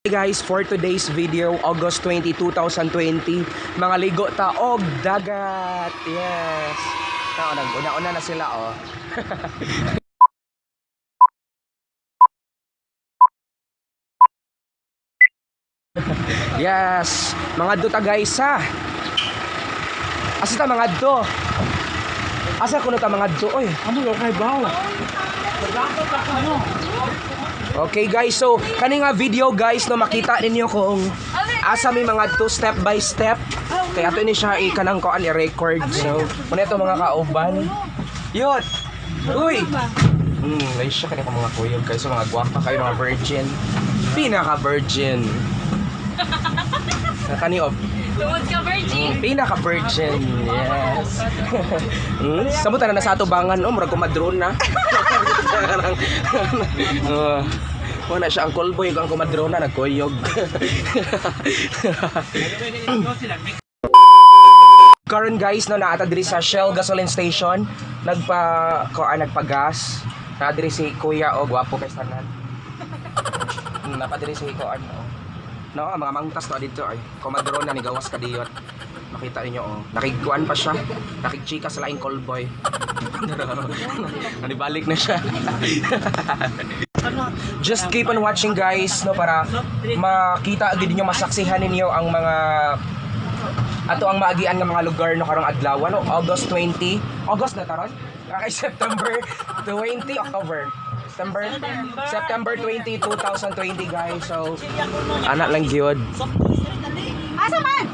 Hey guys, for today's video, August 20, 2020, mga ligo ta og dagat. Yes. Nag-una-una na sila oh. Yes, mga do ta guys ha. Asa ta mga do? Asa kuno ta mga do oy? Amo lo kay bawo. Dagat ako no. Okay guys, so kani nga video guys no makita ninyo kung asa may mga to step by step. Kaya ato ni siya ikanang koan i-record. So, muna ito mga kauban. Yun! Uy! Ay siya kanina mga kuyog kayo. So mga guwapa kayo, mga virgin. Pinaka-virgin. Kaniob. Tungod ka, virgin. Pinaka-virgin. Yes. Samutan na sa atubangan. Murag kumadron na. Wala siya ang callboy ang kumadron na. Nagkuyog. Karon guys no naata diri sa Shell gasoline station nagpagas na diri si Kuya o gwapo kay tanan. Napadiri si ko ano. No, mga mangtas to dito ay komadron na ni gawas kadiyot. Makita niyo oh, nakiguan pa siya. Nakigchika sa laing callboy. Nanibalik na siya. Just keep on watching guys no para makita gid niyo masaksihan ninyo ang mga ato ang maagian nga mga lugar no karong adlaw no August 20 August na taron kay September 20 October September 20 2020 guys so anak lang gyud Asa man?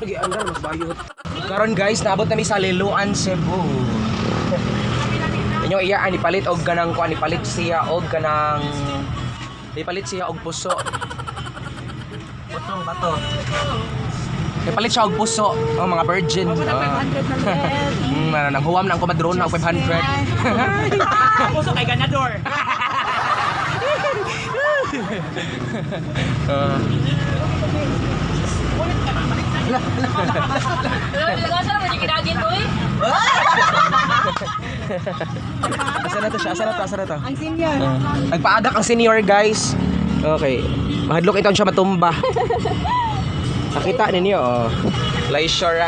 lagi andar mas bayot karon guys naabot na mi sa Liloan Cebu. Inyo iya ani palit og kanang kuan ipalit siya og kanang ipalit siya og puso. Putong bato. Ipalit siya og puso ang mga virgin. Nang huwam nang kumadron na og 500. Puso kay ganador. Asa naman yung kinagin to eh? Asa na to siya? Asa na to? Ang senior. Nagpaadak ang senior guys. Okay. Mahadlok ito siya matumba. Nakita ninyo oh. Leisure.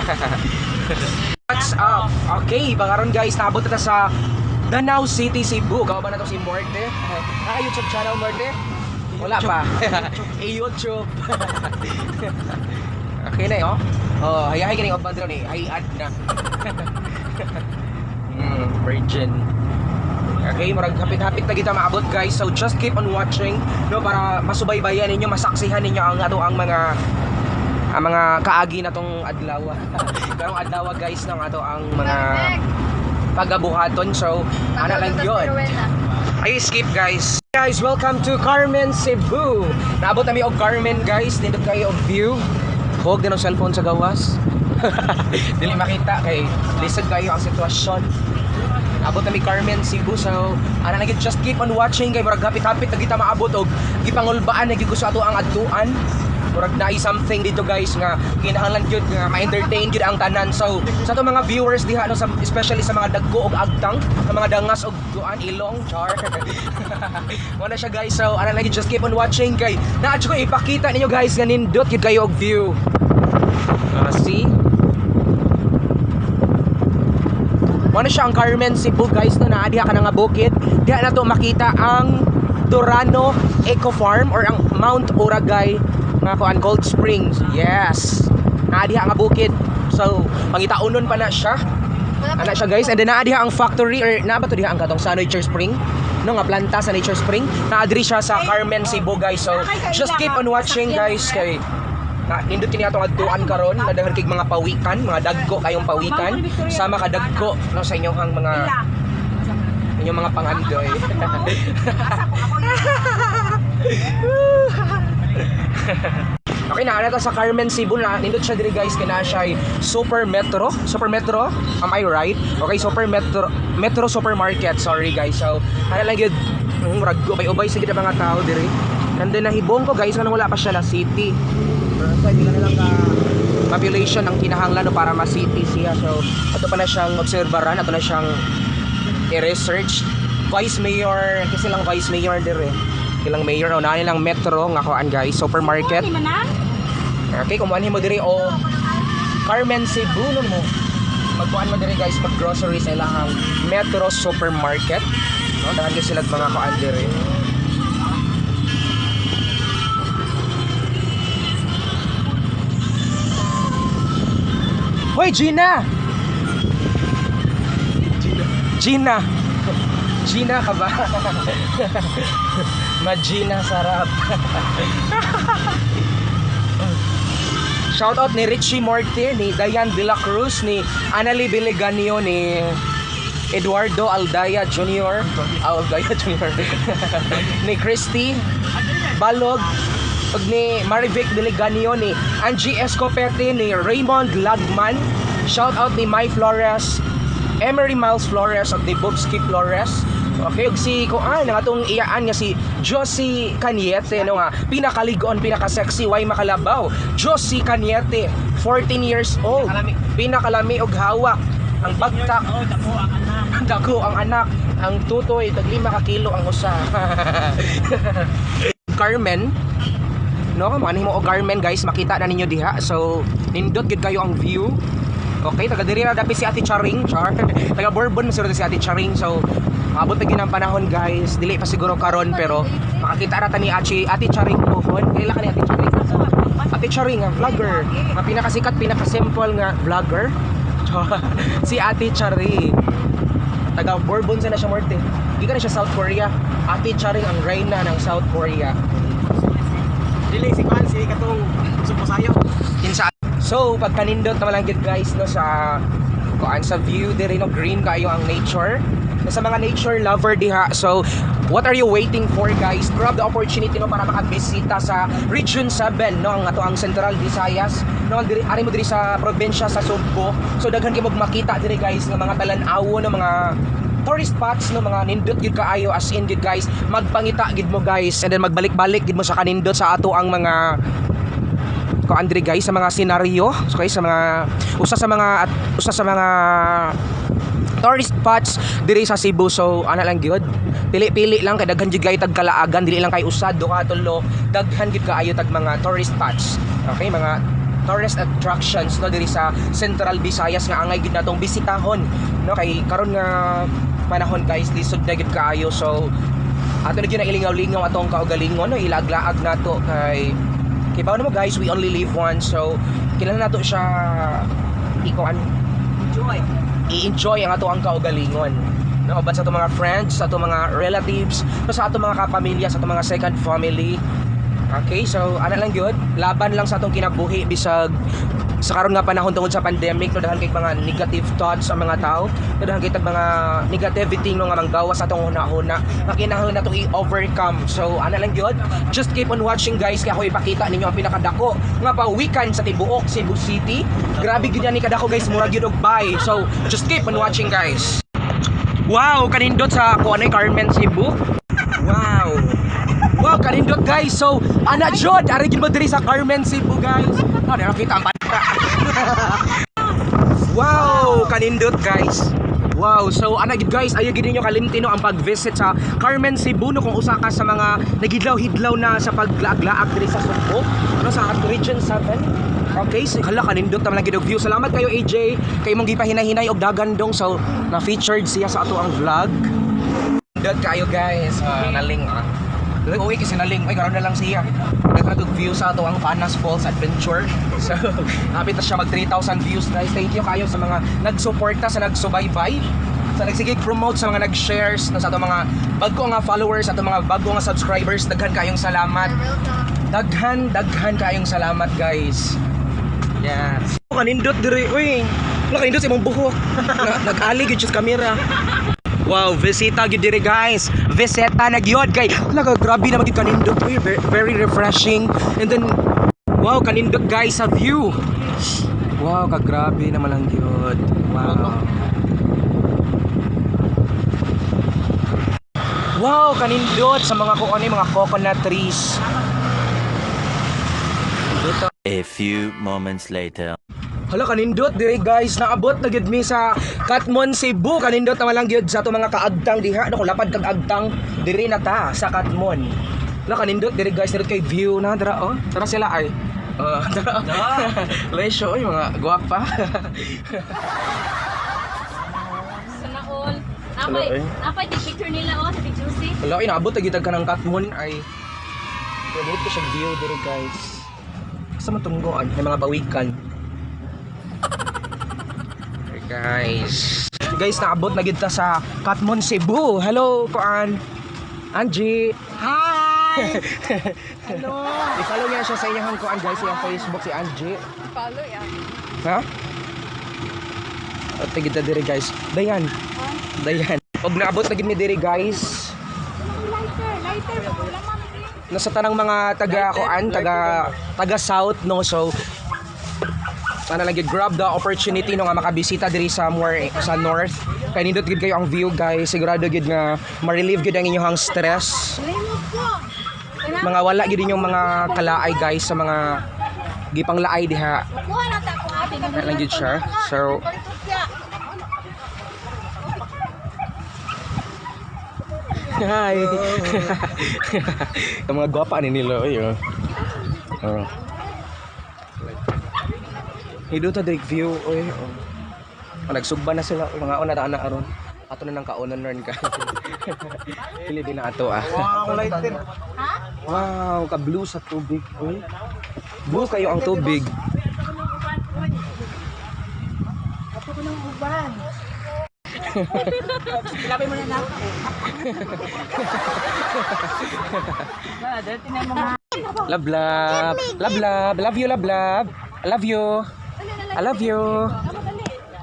What's up? Okay, bangaron guys, naabot na sa Danau City, Cebu. Kawa ba na to si Morte? YouTube channel Morte? Wala pa. YouTube. Okay na oh. Oh, hayahay ka na yung obandro ni. Ay-add na. Virgin. Okay, marag hapit-hapit na kita maabot guys. So just keep on watching no para masubaybayan ninyo, masaksihan ninyo ang ato ang mga kaagi na tong adlaw. Karong adlaw guys nang ato ang mga pagabuhaton. So ana lang yun. Ay skip guys. Guys, welcome to Carmen, Cebu. Naabot na mi og Carmen guys. Nindot kayo og view. Huwag din ang cellphone sa gawas. Dili makita kay lisod kayo ang sitwasyon. Abot na mi Carmen, Cebu. So, ana na just keep on watching kay murag hapit-hapit na kita maabot og gipangulbaan na gigusto ato ang adtuan. Murag naay something dito guys nga kinahanglan gyud nga ma-entertain gyud ang tanan. So, sa ato mga viewers diha no especially sa mga dagko og agtang, sa mga dangas og duan ilong, char. Wala siya guys. So, ana na just keep on watching kay naa ko ipakita ninyo guys nga nindot gyud kayo og view. See? Wala siya ang Carmen, Cebu guys no na diha ka na nga bukid. Diha na to makita ang Dorano Eco Farm or ang Mount Oragay nga kuan Cold Springs. Yes. Na diha nga bukid. So, pangitaunon pa na siya. Ana siya guys and then naa diha ang factory or naa ba to diha ang katong sa Nature Spring? No nga planta sa Nature Spring. Naa diri siya sa Carmen, Cebu guys. So, just keep on watching guys kay nindot kini atong adtuan karon nadaghan kay mga pawikan, mga dagko kayong pawikan sama ka dagko no sa inyong mga pangandoy. Okay na ta sa Carmen, Cebu na nindot siya diri guys kay naa siya Super Metro. Am I right? Okay, Super Metro Supermarket. Sorry guys. So ana lang gyud murag ubay sa gid mga tao diri. And then nahibong ko guys nga wala pa siya na city. So hindi na lang ka population ang kinahanglan no para ma-city siya. So ato pa na siyang obserbaran, ato na siyang i-research. Vice Mayor, kasi lang Vice Mayor dire. Ilang mayor o na nilang metro nga kuan guys, supermarket. Okay, kumuha mo dire o Carmen Cebu no mo. Magkuhan mo dire guys, mag-grocery sa ilang metro supermarket. No, dahil sila mga kuan dire. Hoy, Gina! Gina! Gina ka ba? Magina sarap. Shoutout ni Richie Morte, ni Dayan De La Cruz, ni Annalie Biliganio, ni Eduardo Aldaya Jr. Aldaya Jr. ni Christy Balog, pag ni Marivic Biliganio, ni Angie Escopete, ni Raymond Lagman. Shoutout ni Mai Flores, Emery Miles Flores, at ni Bobski Flores. Okay, ug si kuan nga atong iyaan nga si Josie Cañete no nga pinakaligon, pinaka-sexy, way makalabaw. Josie Cañete, 14 years old. Pinakalami og hawak. Ang bagtak, dako ang anak, ang tutoy tag 5 ka kilo ang usa. Carmen, no, mo og Carmen guys, makita na ninyo diha. So nindot gid kayo ang view. Okay, taga diri na dapat si Ate Charing, char. Taga Bourbon masuro si Ate Charing. So maabot na ginang panahon guys. Dili pa siguro karon pero makakita ra ta ni Ate Charing pohon. Kaila ka ni Ate Charing? Ate Charing nga vlogger. Nga pinakasikat, pinaka-simple nga vlogger. Si Ate Charing. Taga Bourbon sa na siya morte. Di ka na siya South Korea. Ate Charing ang reyna ng South Korea. Dili si Kwan, si katong suposayo. Kinsa. So, pagkanindot naman lang gid guys no sa kuan sa view diri no, green kayo ang nature. Sa mga nature lover diha. So, what are you waiting for guys? Grab the opportunity no para makabisita sa Region 7 no, ang ato ang Central Visayas. No, diri ari mo diri sa probinsya sa Sugbo. So, daghan kay makita diri guys ng mga talan-awo no, mga tourist spots no, mga nindot gid kaayo, as in gid guys. Magpangita gid mo guys and then magbalik-balik gid mo sa kanindot sa ato ang mga Andre guys sa mga senaryo. So guys sa mga usa sa mga tourist spots diri sa Cebu. So ana lang gyud, pili-pili lang kay daghan gyud kay tag kalaagan, dili lang kay usad duha tulo, daghan gyud kaayo tag mga tourist spots. Okay, mga tourist attractions no diri sa Central Visayas nga angay gid natong bisitahon no, kay karon nga panahon guys lisod na gid kaayo. So ato na gyud na ilingaw-lingaw atong kaugalingon no, ilaag-laag nato kay bawo mo guys, we only live once. So kailangan nato siya i-enjoy ang ato ang kaugalingon no, but sa ato mga friends, sa ato mga relatives, sa ato mga kapamilya, sa ato mga second family. Okay, so ana lang gyud, laban lang sa atong kinabuhi bisag sa karon nga panahon tungod sa pandemic no, dahil kay mga negative thoughts sa mga tao, no, dahil kay mga negativity no nga manggawas sa atong hunahuna nga kinahanglan nato i-overcome. So ana lang gyud, just keep on watching guys, kay ako ipakita ninyo ang pinakadako nga pawikan sa tibuok Cebu City. Grabe gyud ni kadako guys, mura gyud og bay. So just keep on watching guys. Wow, kanindot sa kuanay Carmen Cebu. Wow. Wow, kanindot guys. So ana jud ari gyud mo diri sa Carmen Cebu guys. No, dira kita ang wow, kanindot guys. Wow, so ana gid guys, ayo gid ninyo kalimti no ang pag-visit sa Carmen Cebu no, kung usa ka sa mga nagidlaw-hidlaw na sa paglaag-laag diri sa Sugbo no, sa Region 7. Okay, so hala kanindot ta man gid og view. Salamat kayo AJ kay mong gipahinahinay og dagandong, so na featured siya sa ato ang vlog. Dot kayo guys, naling uwi kasi naling, ay karon na lang siya. Nagkatog view sa ato ang Panas Falls Adventure. So, napit na siya mag 3,000 views guys. Thank you kayo sa mga nagsuporta, sa nagsubaybay, sa nagsigig promote, sa mga nag-shares, sa ato mga bago nga followers, sa ato mga bago nga subscribers. Daghan kayong salamat. Daghan kayong salamat guys. Yes. Kanindot diri, uy. Kanindot sa imong buhok. Nag-ali gid sa camera. Wow, visita gid diri guys. Visita na gyud kay laga grabe na magid kanindot. Uy, very refreshing. And then wow, kanindot guys sa view. Wow, kagrabe naman lang gyud. Wow. Wow, kanindot sa mga mga coconut trees. A few moments later. Hala kanindot diri guys, naabot na gyud mi sa Katmon, Cebu. Kanindot naman lang gyud sa to mga kaagtang diha. Ano kung lapad kag agtang diri na ta sa Katmon. Hala kanindot diri guys, diri kay view na dara oh. Tara sila ay. Tara. Lesyo oy mga gwapa. Sana all. Napay di picture nila oh sa Big Juicy. Hala inaabot na gyud ka ng Katmon ay. Pwede ko siya view diri guys. Sa matunggoan, may mga bawikan. Guys. Guys, naabot na gid ta sa Katmon, Cebu. Hello, kuan. Angie. Hi! Hello! I-follow niya siya sa inyong kuan guys, sa Facebook si Angie. Follow yan. Ha? At gid ta diri guys. Dayan. Dayan. Og naabot na gid mi diri guys. Lighter po. Lamang. Nasa tanang mga taga kuan, taga South no, so sana lang gid grab the opportunity no nga makabisita diri somewhere sa north. Kay nindot gid kayo ang view guys, sigurado gid nga ma-relieve gid ang inyong stress. Mga wala gid inyong mga kalaay guys sa mga gipanglaay diha. Kuha na ta kung ating Na lang gid siya. So hi. Ang mga gwapa ni nila oy oh. Oh. Hido ta direct view oy. Oh. Nagsugba na sila mga una na aron. Ato na nang kaunon ron ka. Pili din na ato ah. Wow, lighter. Ha? Wow, ka blue sa tubig oy. Blue kayo ang tubig. Ilapin mo na na ako. Love love. Love love. Love you love love. I love you. I love you.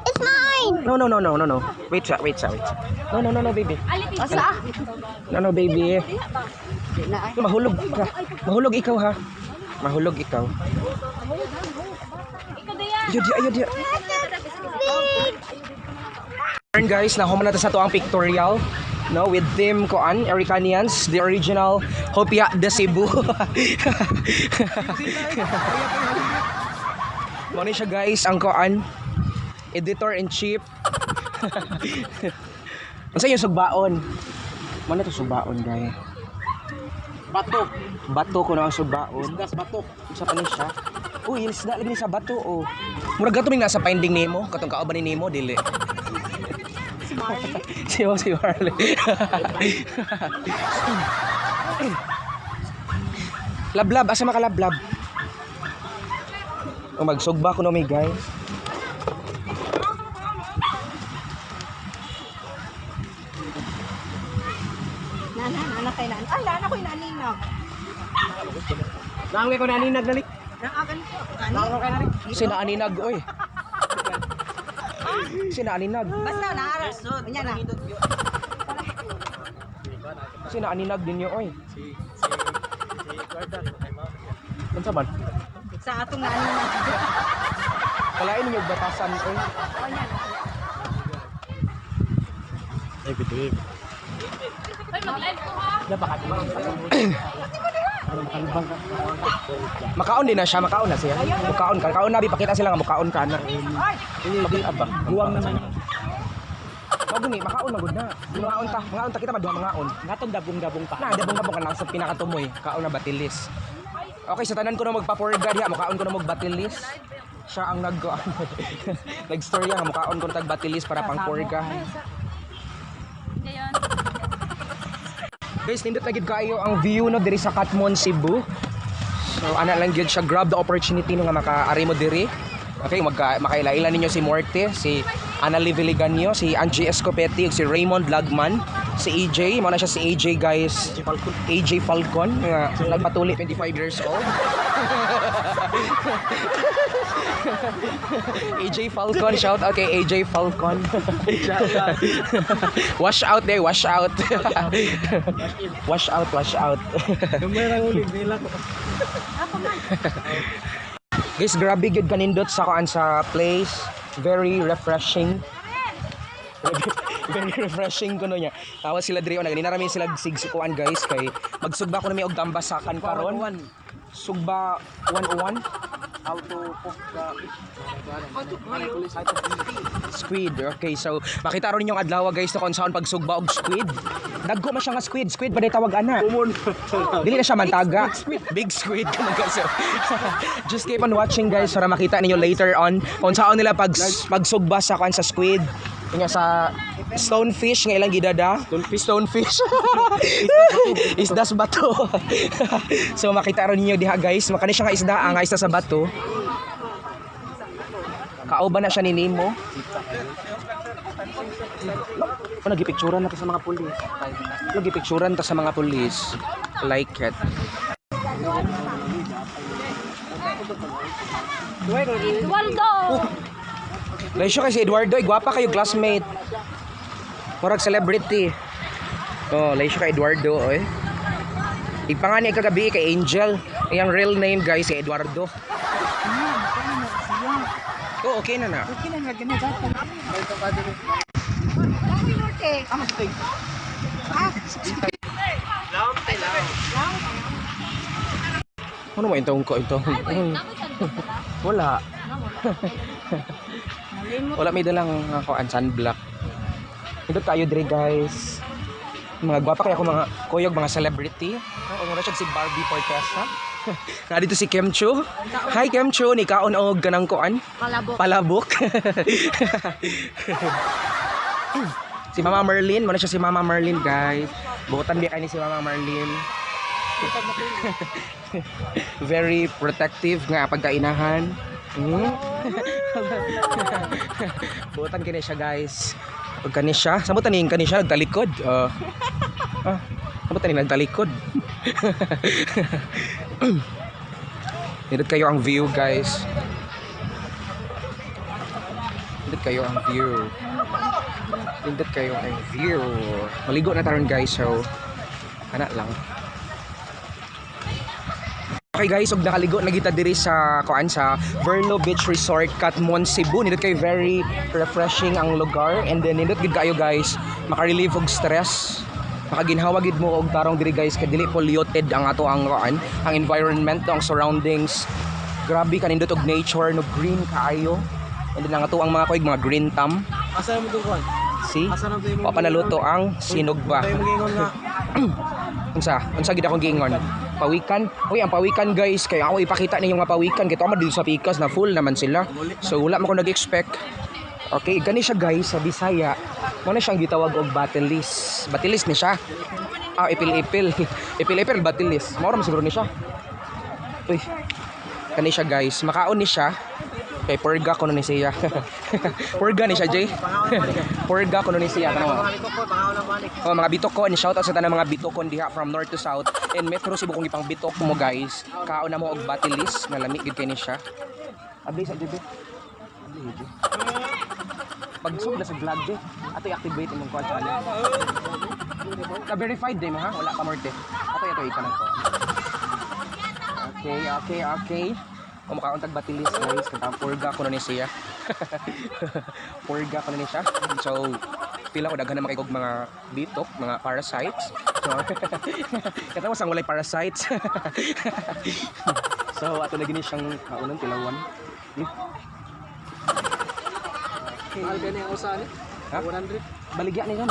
It's mine. No. Wait siya. No, baby. Asa? No, baby. Mahulog ka. Mahulog ikaw ha. Mahulog ikaw. Ikaw diya. Ayun dia. Turn guys, na home na ta sa to ang pictorial. No, with Team Koan, Ericanians, the original Hopia de Cebu. Muna siya guys, ang Koan, editor-in-chief. Ang sa yung sugbaon. Muna to sugbaon guys. Batok. Bato ko na ang sugbaon. Gas batok. Isa pa ni siya. Uy, ilis na lagi sa bato oh. Murag gato nasa Finding Nemo, katong kauban ni Nemo dili. Si Marley. Lablab, asa makalablab? O magsugba ko no may guys. Nana kay nana. Ay, nana ko inaninag. Nangwe ko naninag na Naagan ko. Nangwe ko naninag. Sinaaninag oy. Sinaaninag. Basta naaras do. Nya na. Sinaaninag din niyo oy. Si Gordon. Unsa man? Sa atong naninag. Kalain niyo batasan oy. O nya. Ay, bitig. Ay, mag-live ko ha. Makaon din na siya, makaon na siya. Makaon ka, makaon na bipakita sila nga makaon ka na. Pakita ba? Guwang naman. Maguni, makaon magud na. Makaon ta kita maduha mangaon. Natong dabong-dabong pa. Na dabong-dabong ka lang sa pinakatumoy, kaon na batilis. Okay, sa tanan ko na magpa-forward diha, makaon ko na magbatilis. Siya ang nag-story nga makaon ko na tag batilis para pang purga. Ngayon. Guys, nindot na gid kayo ang view no diri sa Katmon, Cebu. So ana lang gyud siya, grab the opportunity no nga makaari mo diri. Okay, makaila-ila ninyo si Morte, si Ana Liviliganyo, si Angie Escopetti, si Raymond Lagman, si AJ, mao na siya si AJ guys. AJ Falcon, nga nagpatuli 25 years old. AJ Falcon, shout out kay AJ Falcon. Wash out there, wash out. Wash out. Numerang ulit nila ko. Guys, grabe gud kanindot sa kuan sa place. Very refreshing. Very refreshing kuno niya. Tawa sila diri na ganina rami sila sigsukuan guys kay magsugba ko na may og tambasakan karon. Sugba 101. how to cook the fish. Squid. Okay, so makita ron yung adlaw guys na kung saan pagsugba og squid. Dagko man siya nga squid. Squid ba day tawag ana? Dili na siya mantaga. Big squid kaman guys. So, just keep on watching guys para makita ninyo later on kung saan nila pagsugba sa kan sa squid. Nga sa stonefish nga ilang gidada. Stonefish. Isdas bato. So makita ron ninyo diha guys. Makani siya nga isda ang isda sa bato. Kauban na siya ni Nemo. Nagipicturan na to sa mga pulis. Nagipicturan ta sa mga pulis. Like it. Eduardo! Laisyo kay si Eduardo, gwapa kayo classmate. Murag celebrity. Oh, laisyo kay Eduardo, oy. Ipangani kagabi kay Angel. Iyang real name guys si Eduardo. Oh, okay na na. Okay na nga ganun dapat. Ano mo intong ko ito? Wala. Wala may dalang ako ang sunblock. Ito tayo dre guys. Mga gwapa kaya ako mga kuyog mga celebrity. O nga siya si Barbie Fortesa. Na dito si Kim Chu. Hi Kim Chu, ni kaon og ganang kuan? Palabok. Palabok. Si Mama Merlin, mo na siya si Mama Merlin guys. Buotan biya kay ni si Mama Merlin. Very protective nga pagkainahan. Buotan kini siya guys. Pag kani siya, saan taning kani siya nagtalikod? Saan taning nagtalikod? Nindot kayo ang view guys. Nindot kayo ang view. Nindot kayo ang view. Maligo na taron guys, so ana lang. Okay guys, og nakaligo na kita diri sa kuan sa Verlo Beach Resort Katmon, Cebu. Nindot kay very refreshing ang lugar and then nindot gid kayo guys maka-relieve og stress. Makaginhawa gid mo og tarong diri guys kay dili polluted ang ato ang kuan, ang environment, ang surroundings. Grabe kanindot og nature, no green kaayo. And then ang ato ang mga kuig mga green thumb. Asa mo dun kuan? See? Asa na mo? Papanaluto ang sinugba. Tayo mag-ingon na. Unsa gid akong giingon? Pawikan. Uy, ang pawikan guys, kay ako ipakita ninyo nga pawikan kay tama dito sa Pikas na full naman sila. So wala man ko nag-expect. Okay, gani siya guys sa Bisaya. Mo na siyang gitawag og batilis. Batilis ni siya. Ipil-ipil. Ipil-ipil batilis. Mao ra siguro ni siya. Uy. Kani siya guys, makaon ni siya. Kay purga kuno ni siya. Purga ni siya, Jay. Purga kuno ni siya kanang. Oh, mga bitokon, shout out sa tanang mga bitokon diha from north to south. And Metro Cebu kung ipang bitok mo guys. Kaon na mo og batilis, nga lami gid kay ni siya. Abli sa Jay. Abli Jay. Pag sugla sa vlog Jay, ato i-activate imong kuan channel. Ka-verified din mo ha, wala pa morte. Ato ikanang ko. Okay. Kung makauntag batilis guys, kanta purga ko na ni siya. Purga ko na ni siya. So, pila ko daghan na makikog mga bitok, mga parasites. So, kata mo sang walay parasites. So, ato na gini siyang kaunang tilawan. Mahal ka niya usa ni? Ha? 100. Baligya ni no.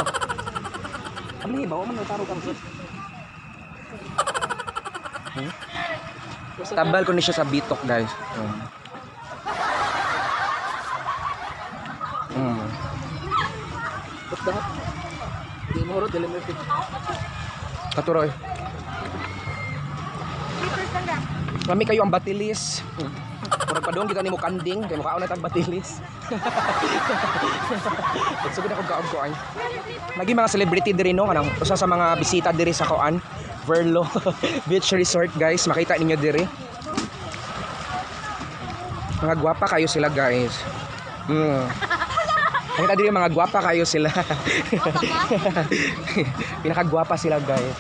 Abli ba man taro kang Tambal ko ni siya sa bitok guys. But dapat di mo ro dili mo fit. Katuroy. Kami kayo ang batilis. Murag pa doon kita nimo kanding kay mukhaon na tang batilis. Sugod ako kaog ko ay. Lagi mga celebrity diri no kanang usa sa mga bisita diri sa Koan, Verlo Beach Resort guys, makita ninyo diri. Mga gwapa kayo sila guys. Makita diri mga gwapa kayo sila. Pinakagwapa sila guys.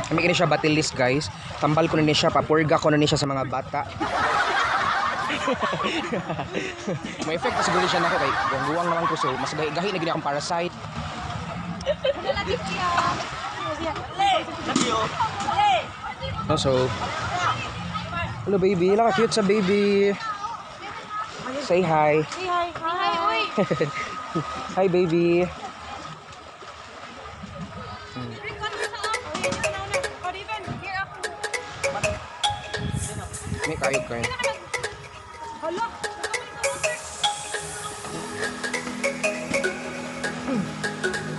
Kami kini siya batilis guys. Tambal ko na ni siya, papurga ko na ni siya sa mga bata. May effect pa siguro siya na ako kay guwang naman ko so mas gahi na gini akong parasite. No, so Hello baby, naka-cute sa baby. Say hi. Say hi. Hi, uy. Hi baby. May kayog kayo.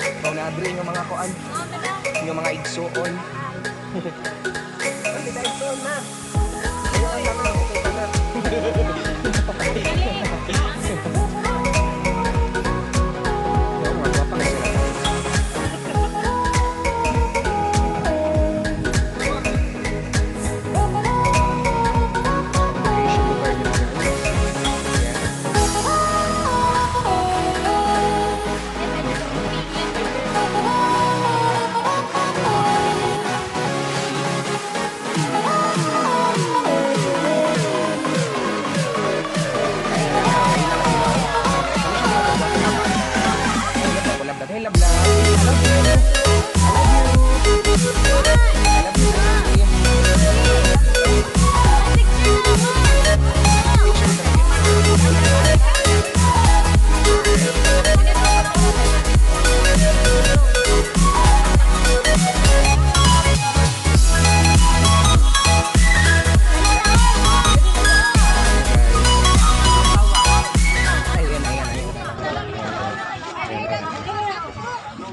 Ikaw na adre yung mga kuan, yung mga igsuon. Oo, mga guwapa na sila. Vacation lugar nyo na. Yeah. Love that. Hey, love that. I love you. I love you.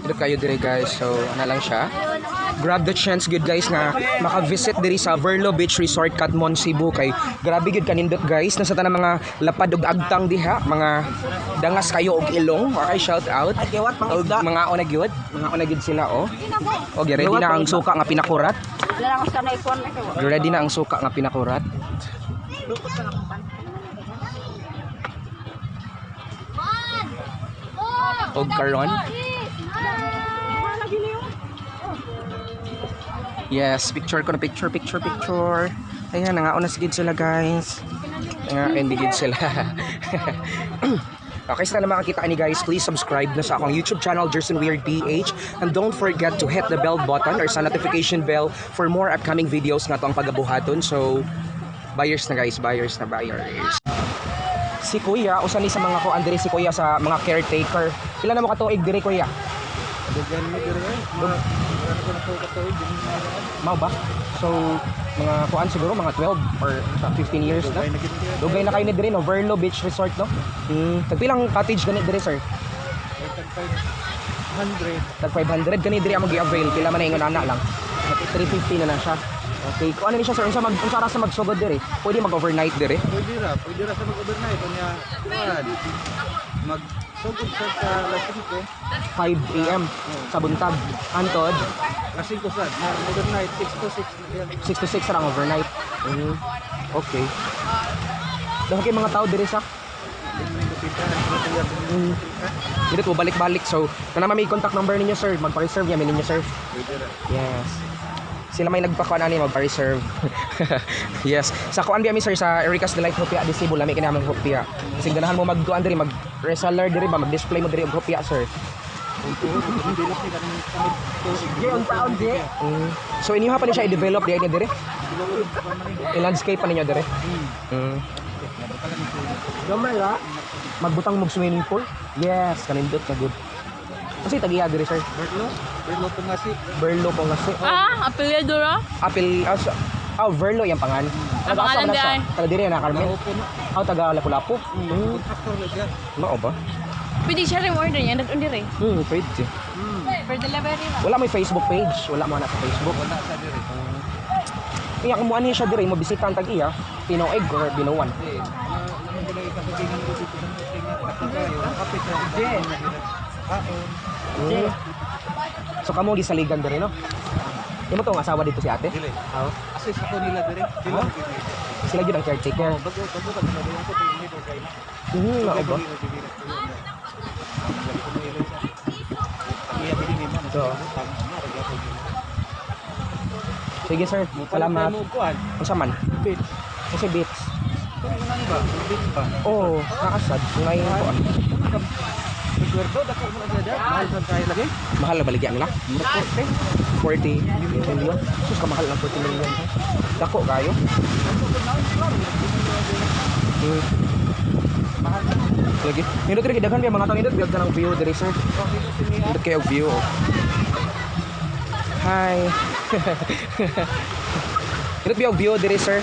Dito kayo dire guys. So, ano lang siya. Grab the chance good guys nga maka-visit diri sa Verlo Beach Resort Katmon, Cebu kay grabe gud kanindot guys. Nasa tanang mga lapad ug agtang diha, mga dangas kayo og ilong. Okay, shout out. Ay, kiwat, mga Og isda. mga ona gyud, sila oh. Og ready na ang suka nga pinakurat. Ready na ang suka nga pinakurat. Og karon. Yes, picture ko na picture. Ayan, nangaon na sigid sila guys. Nangaon digid sila. Okay, sa na makakita ni guys, please subscribe na sa akong YouTube channel, Jerson Weird PH. And don't forget to hit the bell button or sa notification bell for more upcoming videos nga to ang pagabuhaton. So, buyers na guys, buyers. Si Kuya, usa ni sa mga kuan diri si Kuya sa mga caretaker. Pila na mo katuig diri Kuya? Mau ba? So, mga kuan siguro mga 12 or 15 years na. Dugay na kayo ni diri no, Verlo Beach Resort no. Tagpilang cottage gani diri sir? Tag 500 gani diri ang gi-avail. Pila man na ingon ana lang. 350 na siya. Okay, kung ano ni siya sir, unsa ra sa magsugod diri? Pwede mag-overnight diri? Pwede ra sa mag-overnight. Kanya, mag-sugod sa Lasingko. 5 AM sa buntag. Antod, Lasingko sa overnight, 6 to 6. 6 to 6 ra ang overnight. Okay. Dahil kay mga tao diri sa dito po balik-balik. So, kanama may contact number ninyo sir, magpa-reserve yamin ninyo sir. Yes. Sila may nagpakuan ani magpa-reserve. Yes. Sa kuan biya mi sir sa Ericas Delight Hopia di Cebu lami kini among hopia. Kasi ganahan mo magduan diri mag-reseller diri ba mag-display mo diri og hopia sir. So inyo pa ni siya i-develop di diri? I-landscape pa ninyo diri? Gamay ra. Magbutang mo swimming pool? Yes, kanindot na good. Kasi tagiya diri sir. Verlo Pongasi. Apelyadora? Apil Verlo yung pangan. Ang pangalan di ay? Taga diri na Carmen. Taga Lapu-Lapu. Mao ba? Pwede siya rin order niya. Nag-order eh. Pwede. For delivery ba? Wala may Facebook page. Wala mo na sa Facebook. Iya kung muan siya diri mo bisita ang tag-iya, Tinoeg or Binuwan. So kamo gisaligan diri no? Imo to ang asawa dito si ate? Oo. Assist ako nila dire. Sila gyud ang caretaker. Nao ba? So, sige sir, salamat. Unsa man? Beach. Kasi beats. Beach ba? Oh, nakasad. Ngayon ko. Swerdo, dako mo na dyan. Mahal sa tayo lagi. Mahal na baligyan nila? 40 million. Sus ka mahal ng 40 million. Dako kayo. Lagi. Nindot rin kidagan kaya mga tao nindot. Biyag ka ng view diri sir. Nindot kayo view. Hi. Nindot biyag view diri sir.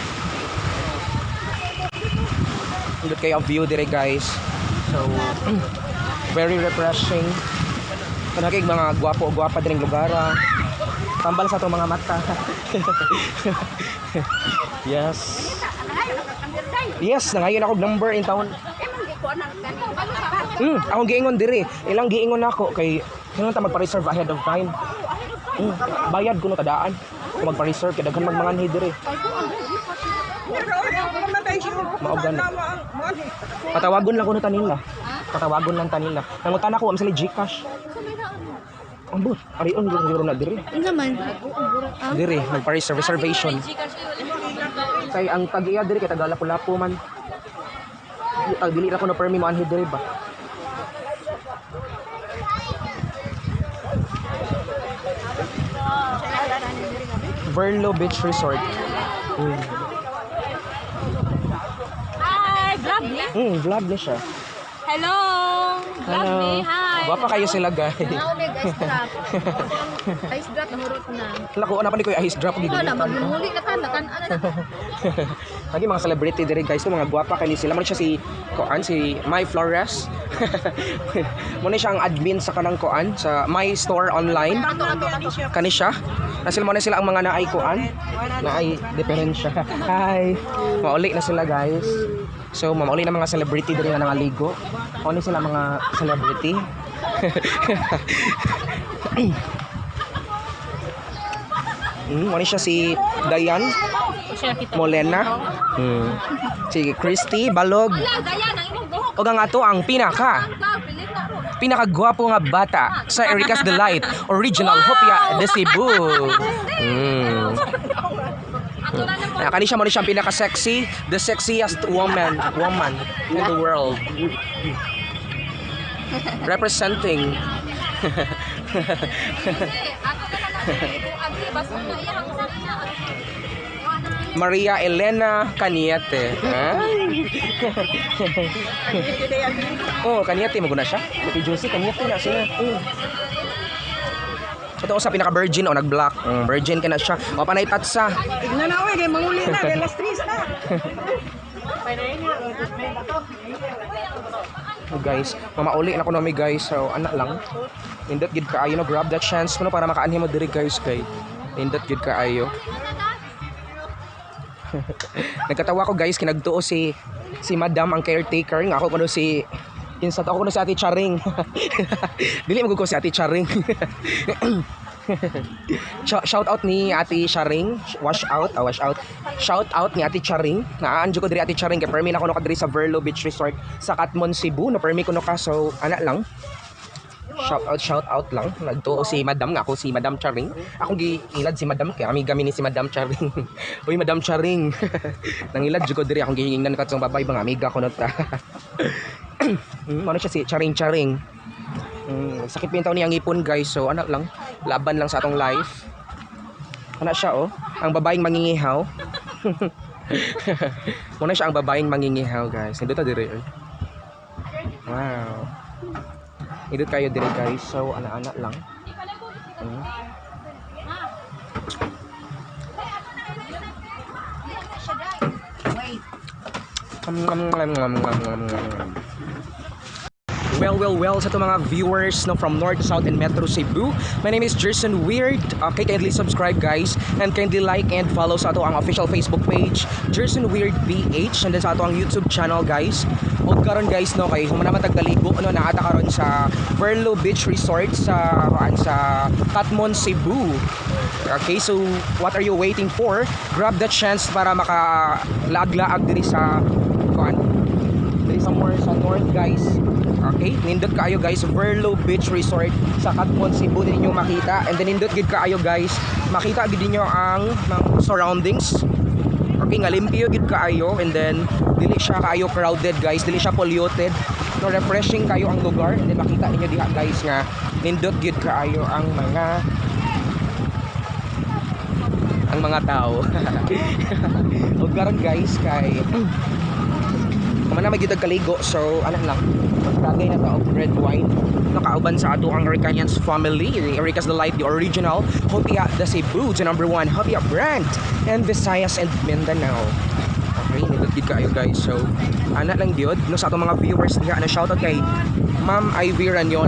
Nindot kayo view diri guys. So, very refreshing. Kanakig mga gwapo-gwapa din ng lugar. Tambal sa itong mga mata. Yes. Yes, nangayon ako number in town. Akong giingon diri. Ilang giingon ako kay kailangan ta magpa-reserve ahead of time. Bayad ko no tadaan. Kung magpa-reserve kay daghan magmanganhi diri. Maogan na. Patawagon lang ko no tanila. Patawagon lang tanila. Nangutan ako am sila GCash. Ambot, arion siguro na diri. Naman. Diri, magpa-reserve reservation. Kay ang tag-iya diri kay taga-Lapu-Lapu man. Dili ra ko na permi mo anhi diri ba. Verlo Beach Resort. Hi, vlog niya. Vlog na siya. Hello. Vlog ni. Hi. Gwapa kayo sila guys. Naulig ice drop. Ice drop nahurot na. Lako na pa ni ko ice drop gid. Wala magmuli na kan ano na. Lagi mga celebrity diri guys, so mga gwapa kani sila. Mo siya si Koan, si My Flores. Mo siya ang admin sa kanang Koan sa My Store online. Kani siya. Na sila mo na sila ang mga naay Koan. Naay diferensya. Hi. Mauli na sila guys. So mamauli na mga celebrity diri nga nangaligo. Ano sila mga celebrity? Ano siya si Dayan Molena, si Christy Balog, o nga to ang pinakagwapo nga bata sa Erica's Delight Original Hopia de Cebu. Kani siya mo ni siyang pinaka-sexy, the sexiest woman in the world. Representing Maria Elena Cañete. Oh, Cañete mo guna siya. Si Josie Cañete na sila. Ito sa pinaka-virgin o nag-black. Virgin ka na siya. O panay tatsa. Tignan na, kay manguli na, kay last 3 na. Oh, guys, mamauli na ko na guys. So, anak lang. Indot gid kaayo no, grab that chance mo no, para makaanhi mo diri guys kay. Indot gid kaayo. Nagkatawa ko guys kinagtuo si Madam ang caretaker nga ako kuno si insat ako kuno si Ate Charing. Dili mo ko si Ate Charing. Shout out ni Ate Charing. Wash out. Shout out ni Ate Charing. Naaanjo ko diri Ate Charing kay permi na kuno ka diri sa Verlo Beach Resort sa Katmon, Cebu. No permi kuno ka so ana lang. Shout out lang. Nagtuo si Madam nga ako si Madam Charing. Akong giilad si Madam kay amiga mi ni si Madam Charing. Uy Madam Charing. Nangilad jud ko diri akong gihingnan katong babay mga amiga ko ta. Ano siya si Charing. Sakit pintaw niya ang ipon guys. So anak lang. Laban lang sa atong life. Anak siya oh. Ang babaeng mangingihaw. Muna siya ang babaeng mangingihaw guys. Nandito diri. Wow. Idot kayo diri guys. So ana-ana lang. Well, sa itong mga viewers no, from North, South, and Metro Cebu. My name is Jerson Weird. Okay, kindly subscribe guys. And kindly like and follow sa ito ang official Facebook page, Jerson Weird PH. And then sa ito ang YouTube channel guys. O karon guys no, kay humanaman tagdaligo no, naata karon sa Verlo Beach Resort sa Katmon, Cebu. Okay, so what are you waiting for? Grab the chance para makalaag-laag diri sa somewhere sa north guys. Okay, nindot kaayo guys, Verlo Beach Resort sa Katmon, Cebu din niyo makita. And then nindot gid kaayo guys, makita gid niyo ang surroundings. Okay, nga limpyo gid kaayo, and then dili siya kaayo crowded guys, dili siya polluted. No, refreshing kayo ang lugar, and then makita ninyo diha guys nga nindot gid kaayo ang mga tao. Ug karon guys kay man na magyud kaligo, so ano lang, tagay na ta og red wine nakauban sa ato ang Ricanians family, Ricas the Light, the original Hopia the Cebu, the number 1 Hopia brand and Visayas and Mindanao. Okay, nindot gid kayo guys. So ana lang gyud no sa atong mga viewers diha, na shoutout kay Ma'am Ivy Ranyon